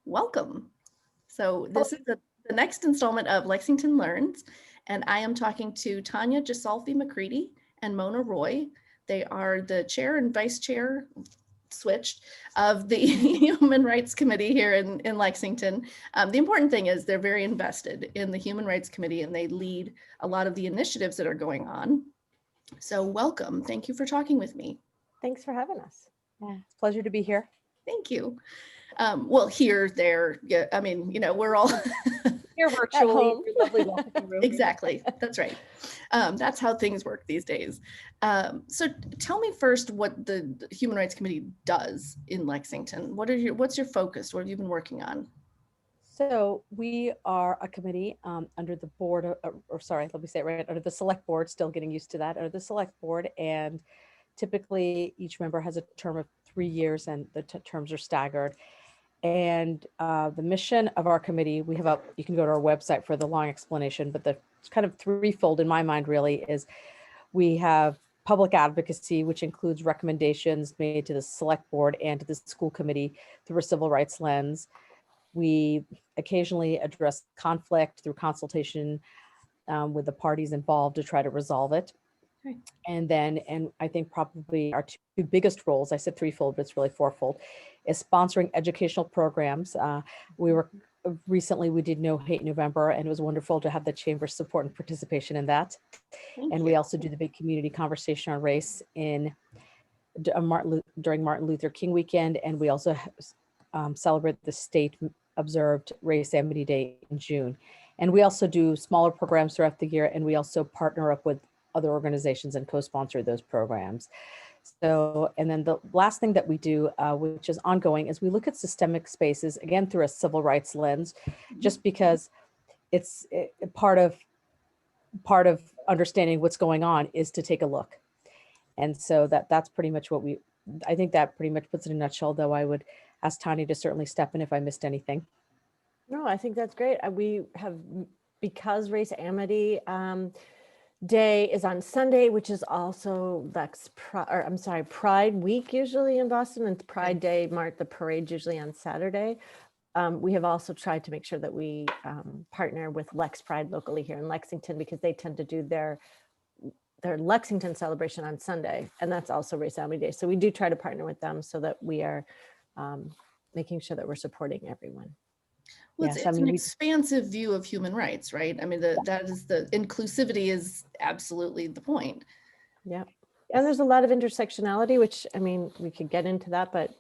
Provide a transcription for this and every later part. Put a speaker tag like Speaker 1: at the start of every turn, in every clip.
Speaker 1: Welcome. So
Speaker 2: Hello.
Speaker 1: this is the next installment of Lexington Learns, and I am talking to Tanya Gisolfi-McCready and Mona Roy. They are the chair and vice chair, switched, of the Human Rights Committee here in Lexington. The important thing is they're very invested in the Human Rights Committee and they lead a lot of the initiatives that are going on. So welcome. Thank you for talking with me.
Speaker 2: Thanks for having us. Yeah, it's a pleasure to be here.
Speaker 1: Thank you. Well, here, there, yeah, I mean, we're all
Speaker 2: Here virtually. Your lovely welcome room.
Speaker 1: Exactly. That's right. That's how things work these days. So tell me first what the Human Rights Committee does in Lexington. What's your focus? What have you been working on?
Speaker 2: So we are a committee under the board, let me say it right, under the select board, still getting used to that, under the select board. And typically each member has a term of 3 years and the terms are staggered. And the mission of our committee, you can go to our website for the long explanation, but it's kind of threefold in my mind really is we have public advocacy, which includes recommendations made to the select board and to the school committee through a civil rights lens. We occasionally address conflict through consultation with the parties involved to try to resolve it.
Speaker 1: Okay.
Speaker 2: And I think probably our two biggest roles, I said threefold, but it's really fourfold, is sponsoring educational programs. We did No Hate November, and it was wonderful to have the chamber's support and participation in that.
Speaker 1: Thank
Speaker 2: We
Speaker 1: you.
Speaker 2: also do the big community conversation on race during Martin Luther King weekend, and we also celebrate the state observed Race Amity Day in June. And we also do smaller programs throughout the year, and we also partner up with other organizations and co-sponsor those programs. So, and then the last thing that we do, which is ongoing, is we look at systemic spaces, again, through a civil rights lens, just because it's part of understanding what's going on is to take a look. And so that's pretty much I think that pretty much puts it in a nutshell, though I would ask Tanya to certainly step in if I missed anything.
Speaker 3: No, I think that's great. We have, because Race Amity Day is on Sunday, which is also Pride Week usually in Boston, and Pride Day, the parade's usually on Saturday. We have also tried to make sure that we partner with Lex Pride locally here in Lexington, because they tend to do their Lexington celebration on Sunday, and that's also Race Amity Day. So we do try to partner with them so that we are making sure that we're supporting everyone.
Speaker 1: Well, it's an expansive view of human rights, right? I mean, that is the inclusivity is absolutely the point.
Speaker 3: Yeah. And there's a lot of intersectionality, which, I mean, we could get into that, but,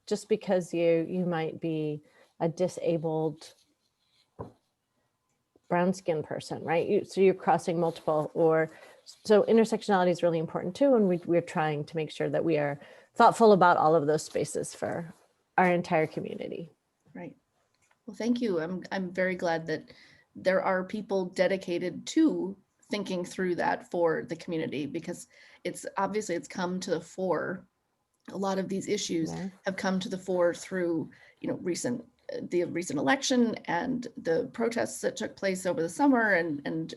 Speaker 3: just because you might be a disabled brown skinned person, right? So you're crossing multiple, so intersectionality is really important too. And we're trying to make sure that we are thoughtful about all of those spaces for our entire community.
Speaker 1: Right. Well, thank you. I'm very glad that there are people dedicated to thinking through that for the community, because it's come to the fore. A lot of these issues have come to the fore through, the recent election and the protests that took place over the summer and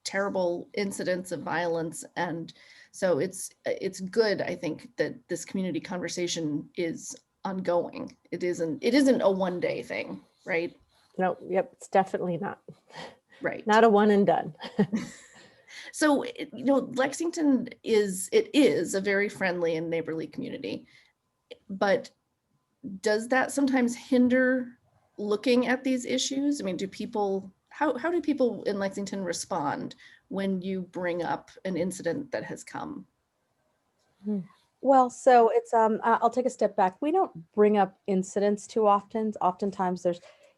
Speaker 1: terrible incidents of violence. And so it's good, I think, that this community conversation is ongoing. It isn't a one-day thing, right?
Speaker 3: No, yep, it's definitely not.
Speaker 1: Right.
Speaker 3: Not a one and done.
Speaker 1: So, Lexington is a very friendly and neighborly community, but does that sometimes hinder looking at these issues? I mean, how do people in Lexington respond when you bring up an incident that has come?
Speaker 2: Well, so it's I'll take a step back. We don't bring up incidents too often. Oftentimes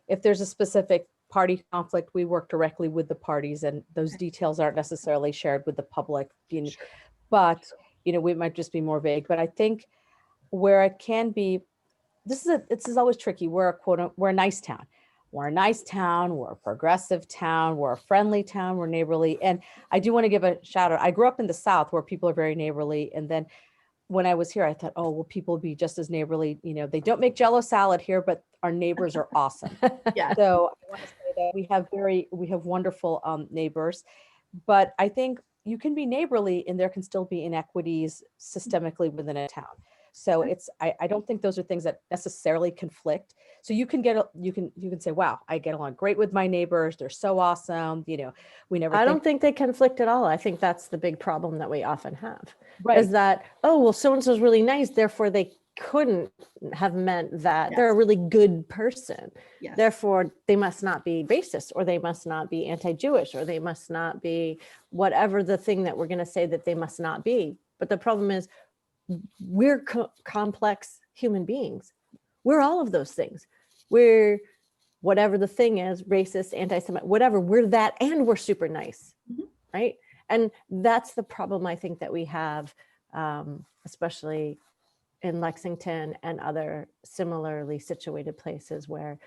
Speaker 2: if there's a specific party conflict, we work directly with the parties, and those details aren't necessarily shared with the public.
Speaker 1: Sure.
Speaker 2: But we might just be more vague. But I think where it can be, this is always tricky. We're a nice town. We're a nice town. We're a progressive town. We're a friendly town. We're neighborly. And I do want to give a shout out. I grew up in the South where people are very neighborly, and then when I was here, I thought, oh, will people be just as neighborly? They don't make Jell-O salad here, but our neighbors are awesome.
Speaker 1: Yeah.
Speaker 2: So I want to say that we have wonderful neighbors, but I think you can be neighborly and there can still be inequities systemically within a town. So I don't think those are things that necessarily conflict. So you can you can say, wow, I get along great with my neighbors. They're so awesome. We never
Speaker 3: I
Speaker 2: think.
Speaker 3: don't think they conflict at all. I think that's the big problem that we often have.
Speaker 2: Right.
Speaker 3: Is that, oh, well, so-and-so's really nice, therefore they couldn't have meant that they're a really good person.
Speaker 1: Yes.
Speaker 3: Therefore, they must not be racist, or they must not be anti-Jewish, or they must not be whatever the thing that we're going to say that they must not be. But the problem is, we're complex human beings. We're all of those things. We're whatever the thing is, racist, anti-Semitic, whatever, we're that, and we're super nice, right? And that's the problem I think that we have, especially in Lexington and other similarly situated places where,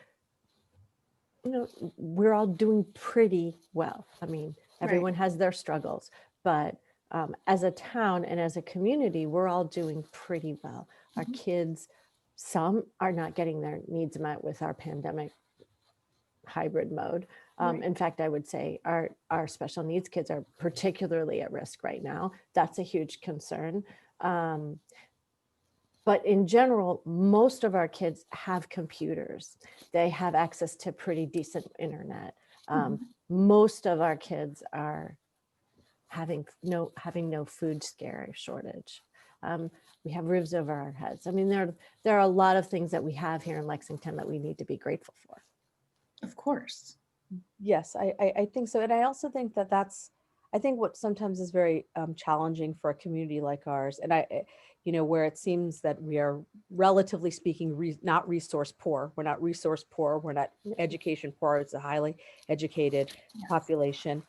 Speaker 3: we're all doing pretty well. I mean, everyone has their struggles, but as a town and as a community, we're all doing pretty well. Our kids, some are not getting their needs met with our pandemic hybrid mode. In fact, I would say our special needs kids are particularly at risk right now. That's a huge concern. But in general, most of our kids have computers. They have access to pretty decent internet. Most of our kids are having no food scare shortage. We have roofs over our heads. I mean, there are a lot of things that we have here in Lexington that we need to be grateful for.
Speaker 1: Of course.
Speaker 2: Yes, I think so. And I also think that I think what sometimes is very challenging for a community like ours, and where it seems that we are, relatively speaking, not resource poor. We're not resource poor. We're not education poor. It's a highly educated population.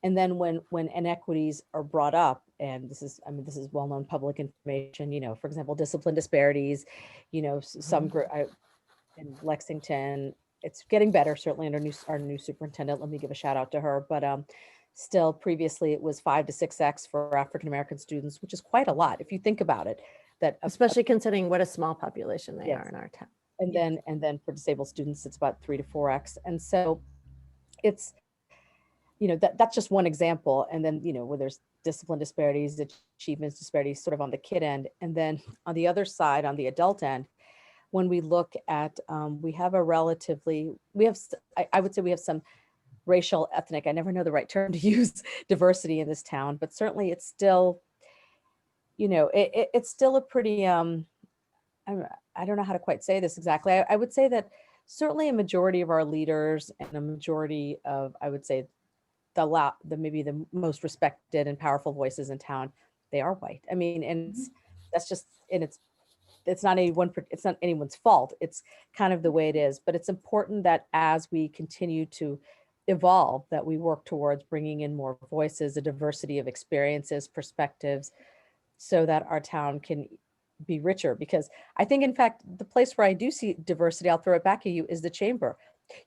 Speaker 2: And then when inequities are brought up, and this is well-known public information, for example, discipline disparities, some group in Lexington, it's getting better, certainly under our new superintendent. Let me give a shout out to her, but still previously it was 5 to 6x for African-American students, which is quite a lot if you think about it. That
Speaker 3: especially considering what a small population they are in our town.
Speaker 2: And then for disabled students, it's about 3 to 4x. And so it's, that's just one example. And then, where there's discipline disparities, achievements disparities sort of on the kid end. And then on the other side, on the adult end, when we look at, we have I would say we have some racial, ethnic, I never know the right term to use, diversity in this town, but certainly it's still, it's still a pretty, I don't know how to quite say this exactly. I would say that certainly a majority of our leaders and a majority of, I would say, maybe the most respected and powerful voices in town, they are white. I mean, and that's just, and it's not anyone's fault. It's kind of the way it is, but it's important that as we continue to evolve, that we work towards bringing in more voices, a diversity of experiences, perspectives, so that our town can be richer. Because I think, in fact, the place where I do see diversity, I'll throw it back at you, is the chamber.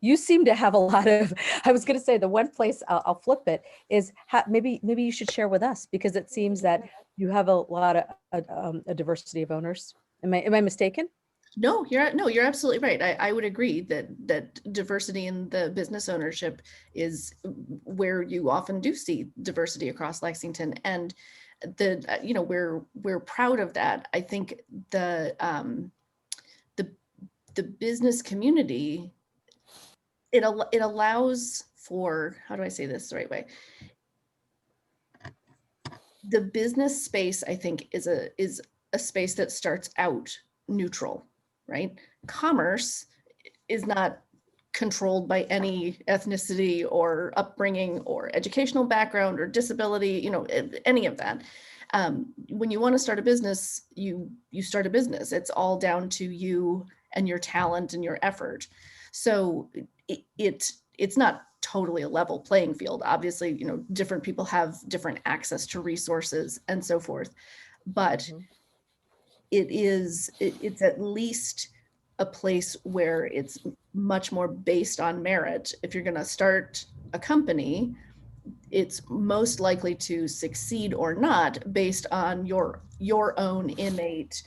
Speaker 2: You seem to have a lot of, I was going to say the one place I'll flip it is maybe you should share with us, because it seems that you have a lot of a diversity of owners. Am I mistaken?
Speaker 1: No, you're absolutely right. I would agree that diversity in the business ownership is where you often do see diversity across Lexington, and we're proud of that. I think the business community, it allows for, how do I say this the right way? The business space, I think, is a space that starts out neutral, right? Commerce is not controlled by any ethnicity or upbringing or educational background or disability, any of that. When you want to start a business, you start a business. It's all down to you and your talent and your effort. So it's not totally a level playing field. Obviously, different people have different access to resources and so forth, but it's at least a place where it's much more based on merit. If you're going to start a company, it's most likely to succeed or not based on your own innate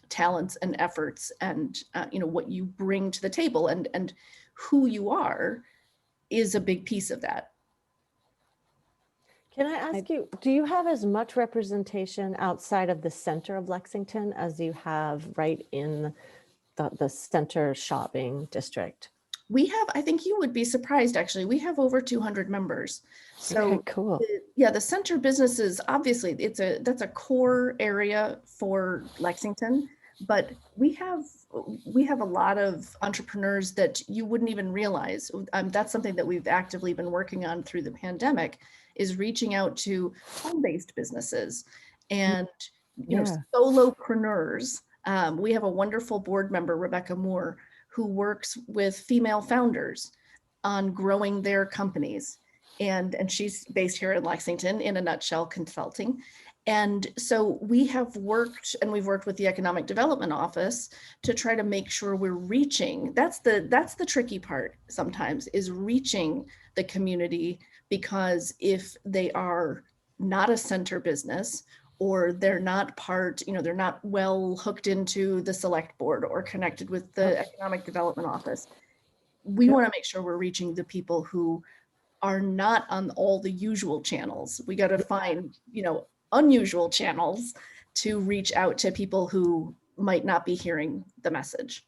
Speaker 1: talents and efforts, and what you bring to the table, and who you are is a big piece of that.
Speaker 3: Can I ask you, do you have as much representation outside of the center of Lexington as you have right in the center shopping district?
Speaker 1: We have, I think you would be surprised, actually, we have over 200 members. So
Speaker 3: Okay, cool.
Speaker 1: yeah, the center businesses, obviously, that's a core area for Lexington, but we have a lot of entrepreneurs that you wouldn't even realize. That's something that we've actively been working on through the pandemic, is reaching out to home-based businesses and
Speaker 2: Yeah.
Speaker 1: solopreneurs. We have a wonderful board member, Rebecca Moore, who works with female founders on growing their companies. And she's based here in Lexington, in a nutshell, consulting. And so we have worked, and we've worked with the Economic Development Office to try to make sure we're reaching. That's the tricky part sometimes, is reaching the community, because if they are not a center business, or they're not part, they're not well hooked into the select board or connected with the Economic Development Office, we want to make sure we're reaching the people who are not on all the usual channels. We got to find, unusual channels to reach out to people who might not be hearing the message.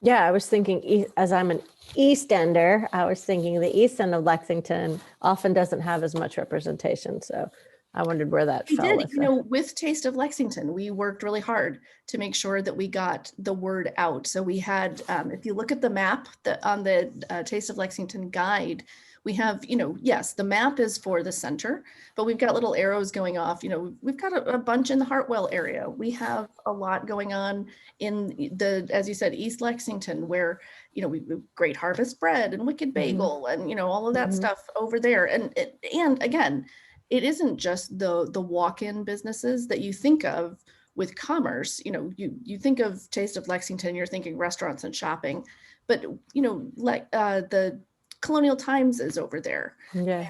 Speaker 3: Yeah, I was thinking, as I'm an East Ender, I was thinking the East End of Lexington often doesn't have as much representation. So I wondered where that
Speaker 1: We
Speaker 3: fell
Speaker 1: did,
Speaker 3: with
Speaker 1: with Taste of Lexington, we worked really hard to make sure that we got the word out. So we had, if you look at the map on the Taste of Lexington guide, we have, yes, the map is for the center, but we've got little arrows going off. We've got a bunch in the Hartwell area. We have a lot going on in the, as you said, East Lexington, where, we Great Harvest Bread and Wicked Bagel and, all of that stuff over there. And again, it isn't just the walk-in businesses that you think of with commerce. You think of Taste of Lexington, you're thinking restaurants and shopping, but like the Colonial Times is over there.
Speaker 3: Yeah.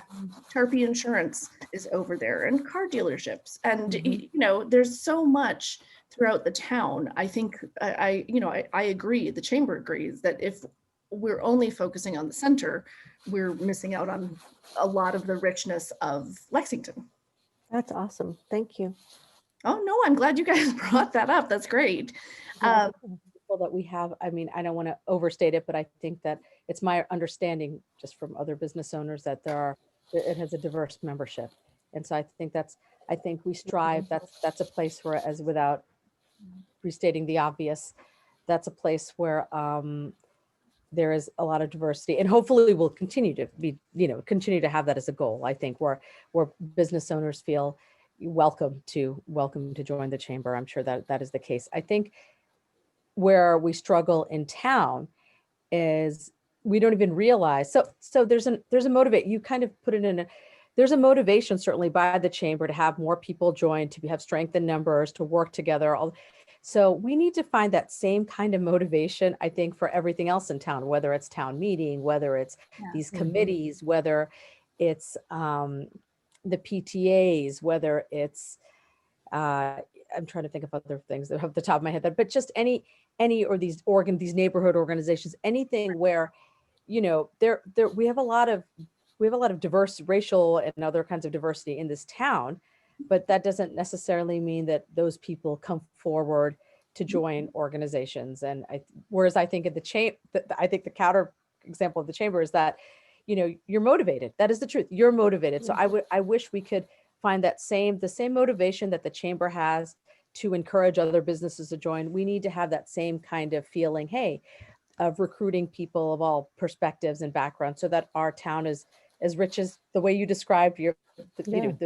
Speaker 1: Tarpey Insurance is over there, and car dealerships. And there's so much throughout the town. I think I agree. The chamber agrees that if we're only focusing on the center, we're missing out on a lot of the richness of Lexington.
Speaker 3: That's awesome. Thank you.
Speaker 1: Oh no, I'm glad you guys brought that up. That's great.
Speaker 2: That we have, I mean, I don't want to overstate it, but I think that it's my understanding just from other business owners that it has a diverse membership. And so I think we strive, that's a place where, as without restating the obvious, that's a place where there is a lot of diversity, and hopefully we'll continue to be, continue to have that as a goal. I think where business owners feel welcome to join the chamber. I'm sure that is the case. I think where we struggle in town is we don't even realize. So there's a motivate. You kind of put it in there's a motivation certainly by the chamber to have more people join, to have strength in numbers, to work together. So we need to find that same kind of motivation, I think, for everything else in town, whether it's town meeting, whether it's these committees, whether it's the PTAs, whether it's I'm trying to think of other things that have the top of my head, but just any or these neighborhood organizations, anything where, we have a lot of diverse racial and other kinds of diversity in this town, but that doesn't necessarily mean that those people come forward to join organizations. And whereas I think I think the counter example of the chamber is that, you're motivated. That is the truth. You're motivated. So I wish we could find the same motivation that the chamber has to encourage other businesses to join. We need to have that same kind of feeling, of recruiting people of all perspectives and backgrounds, so that our town is as rich as the way you described the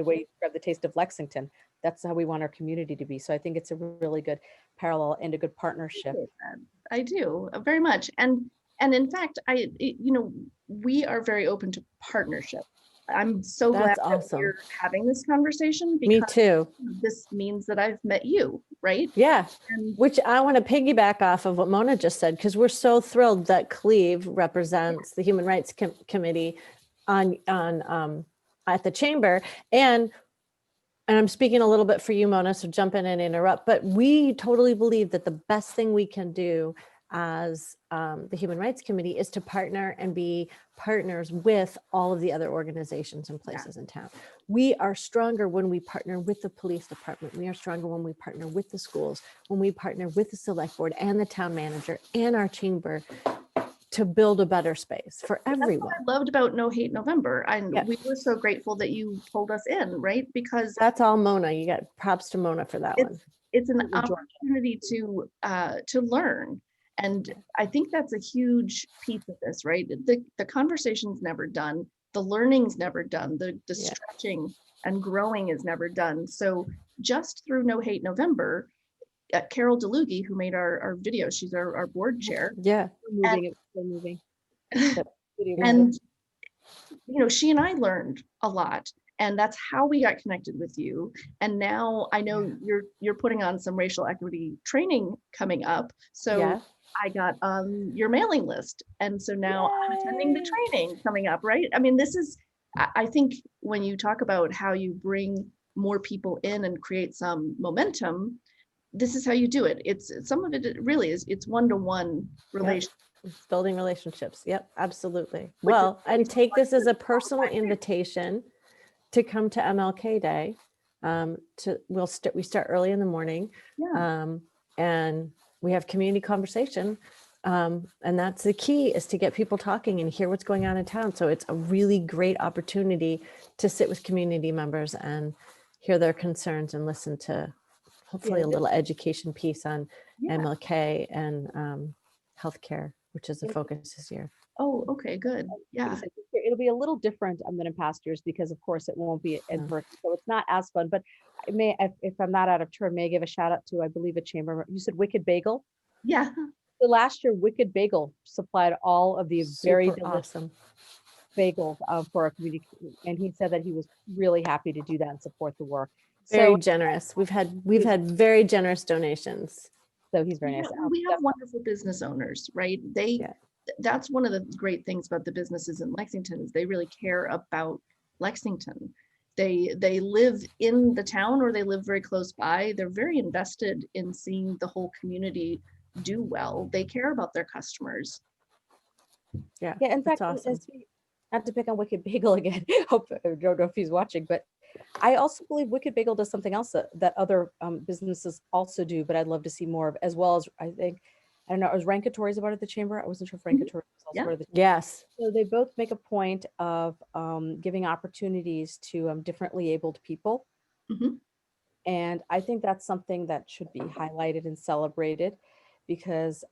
Speaker 2: way you described the Taste of Lexington. That's how we want our community to be. So I think it's a really good parallel and a good partnership.
Speaker 1: I do very much. And in fact, we are very open to partnership. I'm so glad that we're having this conversation, because
Speaker 3: Me too.
Speaker 1: This means that I've met you, right?
Speaker 3: Yeah, which I want to piggyback off of what Mona just said, because we're so thrilled that Cleve represents the Human Rights Committee on at the chamber, and I'm speaking a little bit for you, Mona, so jump in and interrupt, but we totally believe that the best thing we can do as the Human Rights Committee is to partner and be partners with all of the other organizations and places in town. We are stronger when we partner with the police department. We are stronger when we partner with the schools, when we partner with the select board and the town manager and our chamber to build a better space for everyone.
Speaker 1: I loved about No Hate November. And
Speaker 3: Yeah.
Speaker 1: we were so grateful that you pulled us in, right? Because
Speaker 3: That's all Mona. You got props to Mona for that one.
Speaker 1: it's an
Speaker 2: Enjoy it.
Speaker 1: opportunity to learn. And I think that's a huge piece of this, right? The conversation's never done. The learning's never done. The
Speaker 3: Yeah.
Speaker 1: stretching and growing is never done. So just through No Hate November, Carol DeLugie, who made our video, she's our board chair.
Speaker 3: Yeah.
Speaker 2: Moving, it's still moving.
Speaker 1: And you know, she and I learned a lot, and that's how we got connected with you. And now I know you're putting on some racial equity training coming up, so
Speaker 3: Yeah.
Speaker 1: I got on your mailing list, and so now I'm attending the training coming up, right? I mean, this is, I think when you talk about how you bring more people in and create some momentum, this is how you do it. It's some of it really is, it's one-to-one relation.
Speaker 3: It's building relationships. Yep, absolutely.
Speaker 1: Which is
Speaker 3: Well, and take this as a personal invitation to come to MLK Day. We start early in the morning, and we have community conversation. And that's the key, is to get people talking and hear what's going on in town. So it's a really great opportunity to sit with community members and hear their concerns and listen to hopefully a little education piece on MLK and healthcare, which is a focus this year.
Speaker 1: Oh, okay, good. Yeah.
Speaker 2: It'll be a little different than in past years, because of course it won't be in person, so it's not as fun. But I may, if I'm not out of turn, may I give a shout out to, I believe, a chamber. You said Wicked Bagel.
Speaker 1: Yeah.
Speaker 2: So last year, Wicked Bagel supplied all of the very
Speaker 3: Super
Speaker 2: delicious
Speaker 3: awesome.
Speaker 2: bagels for our community, and he said that he was really happy to do that and support the work.
Speaker 3: Very generous. We've had very generous donations.
Speaker 2: So he's very nice.
Speaker 1: We have wonderful business owners, right? That's one of the great things about the businesses in Lexington, is they really care about Lexington. They live in the town, or they live very close by. They're very invested in seeing the whole community do well. They care about their customers.
Speaker 3: Yeah.
Speaker 2: In fact,
Speaker 3: awesome.
Speaker 2: Not to pick on Wicked Bagel again, I don't know if he's watching, but I also believe Wicked Bagel does something else that other businesses also do, but I'd love to see more of, as well as, I don't know, was Rankatories a part of the chamber? I wasn't sure if Rankatories was also part of the chamber.
Speaker 3: Yes.
Speaker 2: So they both make a point of giving opportunities to differently abled people.
Speaker 1: Mhm.
Speaker 2: And I think that's something that should be highlighted and celebrated, because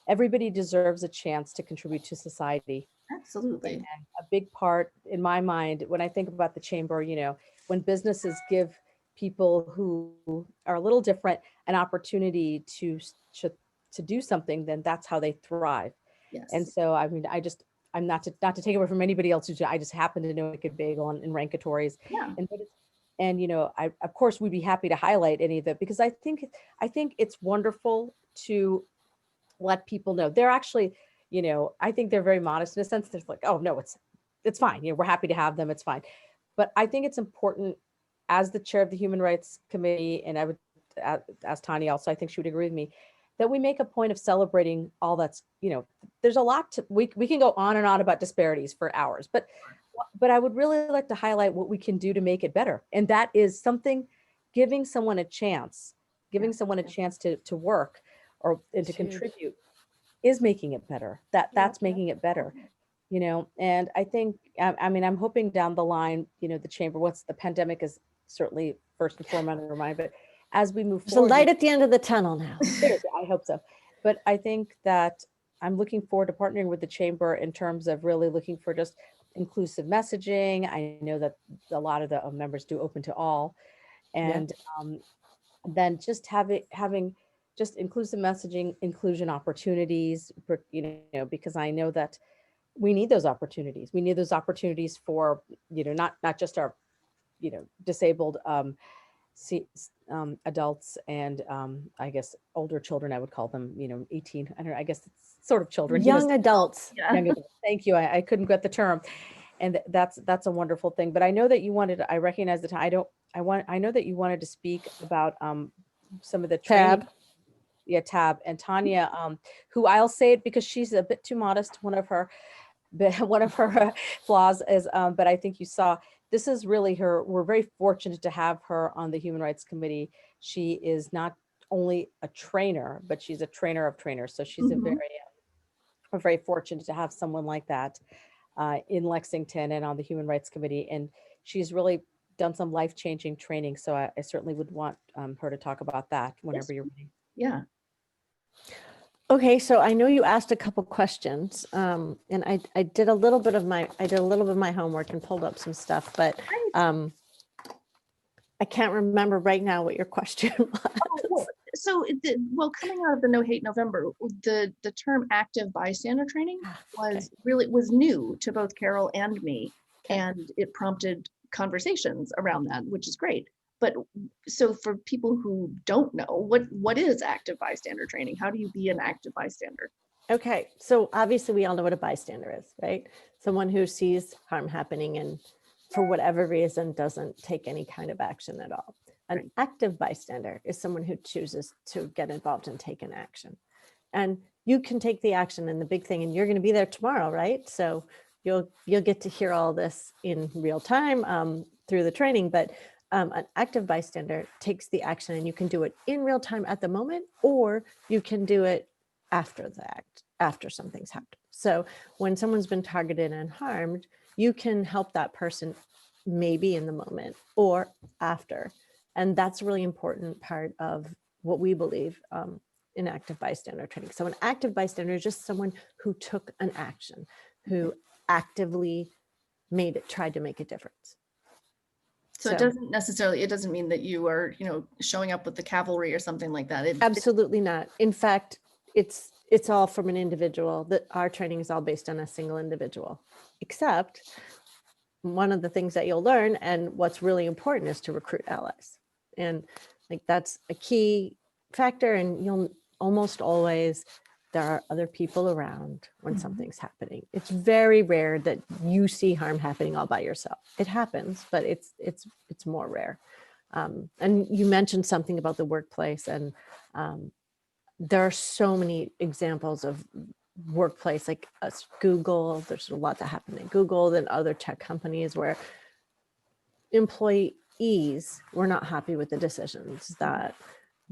Speaker 2: everybody deserves a chance to contribute to society.
Speaker 1: Absolutely.
Speaker 2: And a big part in my mind, when I think about the chamber, you know, when businesses give people who are a little different an opportunity to do something, then that's how they thrive.
Speaker 1: Yes.
Speaker 2: And so, I mean, I'm not to take away from anybody else, I just happen to know Wicked Bagel and Rankatories.
Speaker 1: Yeah.
Speaker 2: And you know, of course we'd be happy to highlight any of it, because I think it's wonderful to let people know. They're actually, you know, I think they're very modest in a sense. They're like, oh no, it's fine. You know, we're happy to have them. It's fine. But I think it's important, as the chair of the Human Rights Committee, and I would ask Tanya also, I think she would agree with me, that we make a point of celebrating all that's, you know, there's a lot to, we can go on and on about disparities for hours, but I would really like to highlight what we can do to make it better. And that is something, giving someone a chance to work and to contribute is making it better. That's making it better, you know. And I think, I mean, I'm hoping down the line, you know, the chamber, once the pandemic is certainly first and foremost in our mind, but as we move
Speaker 3: There's
Speaker 2: forward,
Speaker 3: a light at the end of the tunnel now.
Speaker 2: I hope so. But I think that I'm looking forward to partnering with the chamber in terms of really looking for just inclusive messaging. I know that a lot of the members do open to all, and then just having just inclusive messaging, inclusion opportunities, you know, because I know that we need those opportunities. We need those opportunities for, you know, not just our, you know, disabled adults and I guess older children, I would call them, you know, 18, I don't know, I guess it's sort of children.
Speaker 3: Young adults.
Speaker 2: Young adults. Thank you. I couldn't get the term. And that's a wonderful thing. But I know that you wanted, I recognize the time. I know that you wanted to speak about some of the training. Yeah, tab. And Tanya, who I'll say it because she's a bit too modest. One of her flaws is, but I think you saw, this is really her. We're very fortunate to have her on the Human Rights Committee. She is not only a trainer, but she's a trainer of trainers. So she's
Speaker 1: Mhm.
Speaker 2: we're very fortunate to have someone like that in Lexington and on the Human Rights Committee. And she's really done some life-changing training. So I certainly would want her to talk about that whenever
Speaker 1: Yes.
Speaker 2: you're ready.
Speaker 1: Yeah.
Speaker 3: Okay, so I know you asked a couple questions, and I did a little bit of my homework and pulled up some stuff, but I can't remember right now what your question was.
Speaker 1: Oh, well, coming out of the No Hate November, the term active bystander training was new to both Carol and me,
Speaker 3: Okay.
Speaker 1: and it prompted conversations around that, which is great. But so for people who don't know, what is active bystander training? How do you be an active bystander?
Speaker 3: Okay, so obviously we all know what a bystander is, right? Someone who sees harm happening and for whatever reason doesn't take any kind of action at all. An
Speaker 1: Right.
Speaker 3: active bystander is someone who chooses to get involved and take an action. And you can take the action, and the big thing, and you're going to be there tomorrow, right? So you'll get to hear all this in real time through the training, but an active bystander takes the action, and you can do it in real time at the moment, or you can do it after the act, after something's happened. So when someone's been targeted and harmed, you can help that person maybe in the moment or after. And that's a really important part of what we believe in active bystander training. So an active bystander is just someone who took an action, who actively tried to make a difference.
Speaker 1: So it doesn't mean that you are, showing up with the cavalry or something like that.
Speaker 3: Absolutely not. In fact, it's all from an individual. That our training is all based on a single individual, except one of the things that you'll learn and what's really important is to recruit allies. And like that's a key factor. And you'll almost always, there are other people around when something's happening. It's very rare that you see harm happening all by yourself. It happens, but it's more rare. And you mentioned something about the workplace, and there are so many examples of workplace, like Google. There's a lot that happened at Google and other tech companies where employees were not happy with the decisions that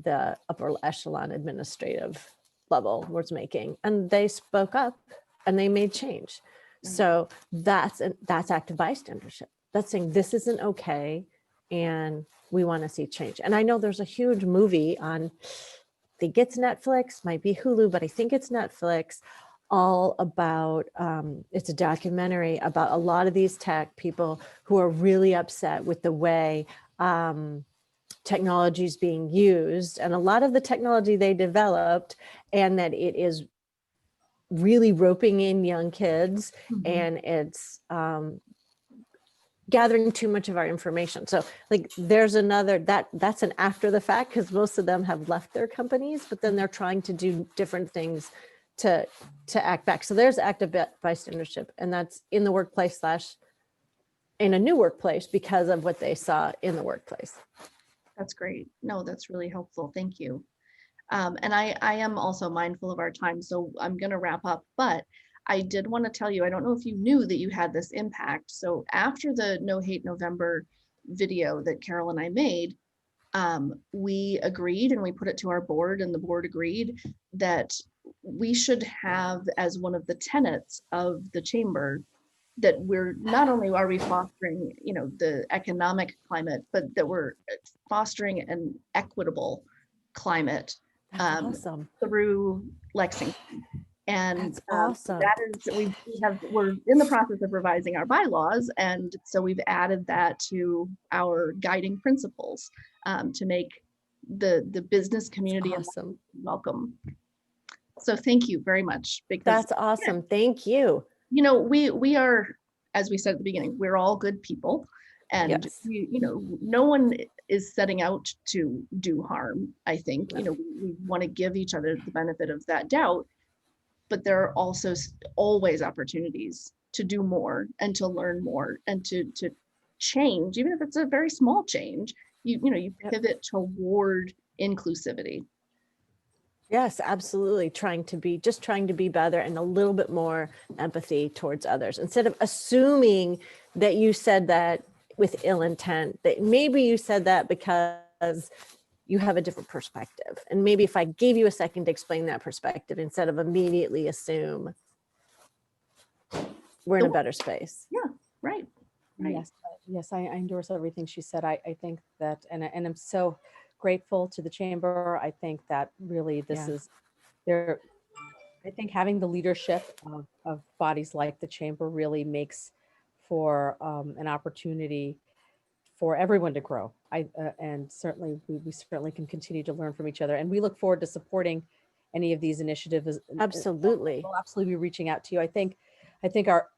Speaker 3: the upper echelon administrative level was making, and they spoke up and they made change. So that's active bystandership. That's saying this isn't okay and we want to see change. And I know there's a huge movie on, I think it's Netflix, might be Hulu, but I think it's Netflix, all about, it's a documentary about a lot of these tech people who are really upset with the way technology is being used, and a lot of the technology they developed, and that it is really roping in young kids, and it's gathering too much of our information. So like there's another, that's an after the fact, because most of them have left their companies, but then they're trying to do different things to act back. So there's active bystandership, and that's in the workplace / in a new workplace because of what they saw in the workplace.
Speaker 1: That's great. No, that's really helpful. Thank you. And I am also mindful of our time, so I'm going to wrap up, but I did want to tell you, I don't know if you knew that you had this impact. So after the No Hate November video that Carol and I made, we agreed and we put it to our board, and the board agreed that we should have as one of the tenets of the chamber that we're not only are we fostering, the economic climate, but that we're fostering an equitable climate
Speaker 3: Awesome.
Speaker 1: through Lexington. And
Speaker 3: That's awesome.
Speaker 1: that is, we're in the process of revising our bylaws, and so we've added that to our guiding principles to make the business community
Speaker 3: awesome.
Speaker 1: welcome. So thank you very much. Because
Speaker 3: that's awesome. Yeah. Thank you.
Speaker 1: We are, as we said at the beginning, we're all good people, and
Speaker 3: yes.
Speaker 1: no one is setting out to do harm. I think we want to give each other the benefit of that doubt, but there are also always opportunities to do more and to learn more and to change, even if it's a very small change. You pivot toward inclusivity.
Speaker 3: Yes, absolutely. Trying to be better and a little bit more empathy towards others instead of assuming that you said that with ill intent, that maybe you said that because you have a different perspective. And maybe if I gave you a second to explain that perspective instead of immediately assume, we're in a better space.
Speaker 1: Yeah, right. Right.
Speaker 2: Yes, yes, I endorse everything she said. I think that, and I'm so grateful to the chamber. I think that really this
Speaker 3: Yeah.
Speaker 2: is there. I think having the leadership of bodies like the chamber really makes for an opportunity for everyone to grow. And certainly we certainly can continue to learn from each other. And we look forward to supporting any of these initiatives.
Speaker 3: Absolutely.
Speaker 2: We'll absolutely be reaching out to you. I think our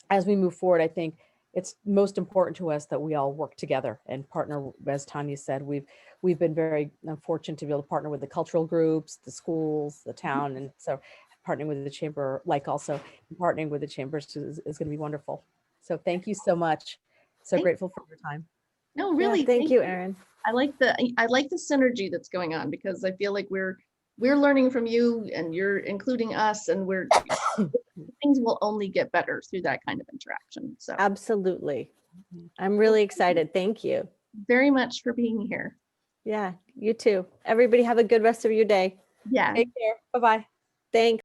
Speaker 2: as we move forward, I think it's most important to us that we all work together and partner. As Tanya said, we've been very fortunate to be able to partner with the cultural groups, the schools, the town, and so partnering with the chamber, like also partnering with the chambers is going to be wonderful. So thank you so much. So
Speaker 1: Thank-
Speaker 2: grateful for your time.
Speaker 1: No,
Speaker 3: Yeah,
Speaker 1: really.
Speaker 3: thank you, Erin.
Speaker 1: I like the synergy that's going on because I feel like we're learning from you and you're including us, and things will only get better through that kind of interaction. So
Speaker 3: Absolutely. I'm really excited. Thank you.
Speaker 1: very much for being here.
Speaker 3: Yeah, you too. Everybody have a good rest of your day.
Speaker 1: Yeah.
Speaker 2: Take care. Bye-bye.
Speaker 3: Thanks.